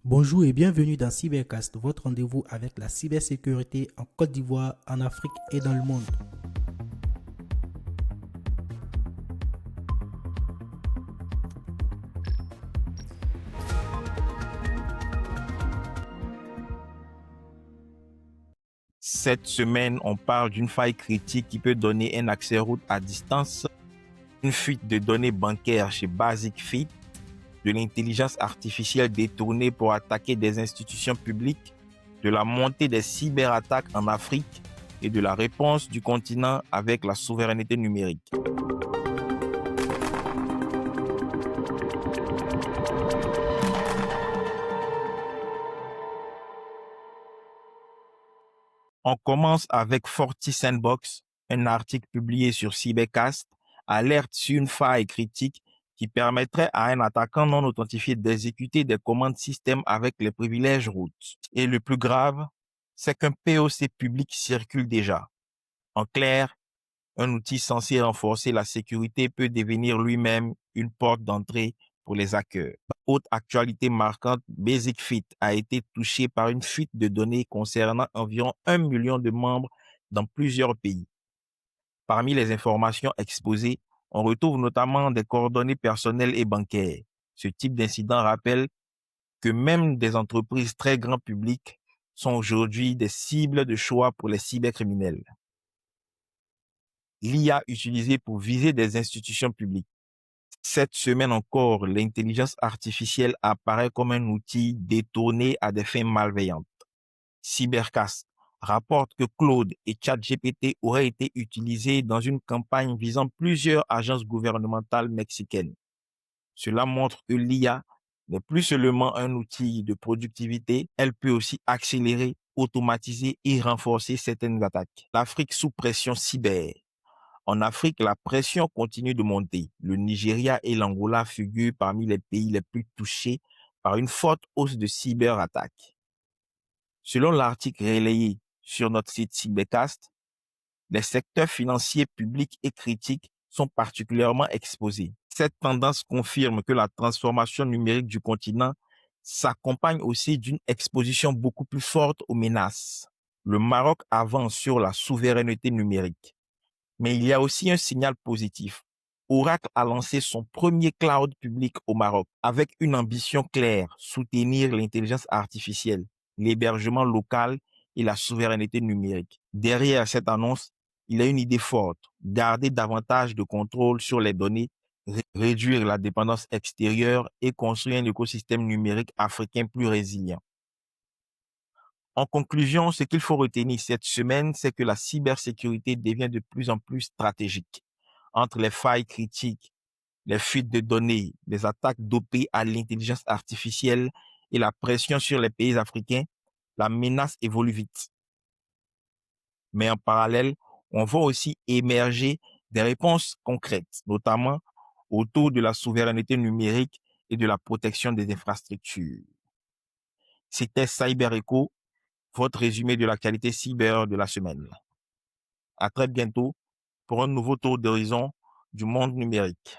Bonjour et bienvenue dans Cybercast, votre rendez-vous avec la cybersécurité en Côte d'Ivoire, en Afrique et dans le monde. Cette semaine, on parle d'une faille critique qui peut donner un accès route à distance, une fuite de données bancaires chez BasicFit, de l'intelligence artificielle détournée pour attaquer des institutions publiques, de la montée des cyberattaques en Afrique et de la réponse du continent avec la souveraineté numérique. On commence avec Forti Sandbox, un article publié sur Cybercast, alerte sur une faille critique qui permettrait à un attaquant non authentifié d'exécuter des commandes système avec les privilèges root. Et le plus grave, c'est qu'un POC public circule déjà. En clair, un outil censé renforcer la sécurité peut devenir lui-même une porte d'entrée pour les hackers. Autre actualité marquante, BasicFit a été touché par une fuite de données concernant environ 1 million de membres dans plusieurs pays. Parmi les informations exposées, on retrouve notamment des coordonnées personnelles et bancaires. Ce type d'incident rappelle que même des entreprises très grand public sont aujourd'hui des cibles de choix pour les cybercriminels. L'IA utilisée pour viser des institutions publiques. Cette semaine encore, l'intelligence artificielle apparaît comme un outil détourné à des fins malveillantes. Cybercast rapporte que Claude et ChatGPT auraient été utilisés dans une campagne visant plusieurs agences gouvernementales mexicaines. Cela montre que l'IA n'est plus seulement un outil de productivité, elle peut aussi accélérer, automatiser et renforcer certaines attaques. L'Afrique sous pression cyber. En Afrique, la pression continue de monter. Le Nigeria et l'Angola figurent parmi les pays les plus touchés par une forte hausse de cyberattaques. Selon l'article relayé sur notre site Cybercast, les secteurs financiers publics et critiques sont particulièrement exposés. Cette tendance confirme que la transformation numérique du continent s'accompagne aussi d'une exposition beaucoup plus forte aux menaces. Le Maroc avance sur la souveraineté numérique. Mais il y a aussi un signal positif. Oracle a lancé son premier cloud public au Maroc avec une ambition claire, soutenir l'intelligence artificielle, l'hébergement local et la souveraineté numérique. Derrière cette annonce, il y a une idée forte, garder davantage de contrôle sur les données, réduire la dépendance extérieure et construire un écosystème numérique africain plus résilient. En conclusion, ce qu'il faut retenir cette semaine, c'est que la cybersécurité devient de plus en plus stratégique. Entre les failles critiques, les fuites de données, les attaques dopées à l'intelligence artificielle et la pression sur les pays africains, la menace évolue vite. Mais en parallèle, on voit aussi émerger des réponses concrètes, notamment autour de la souveraineté numérique et de la protection des infrastructures. C'était Cyber Echo, votre résumé de l'actualité cyber de la semaine. À très bientôt pour un nouveau tour d'horizon du monde numérique.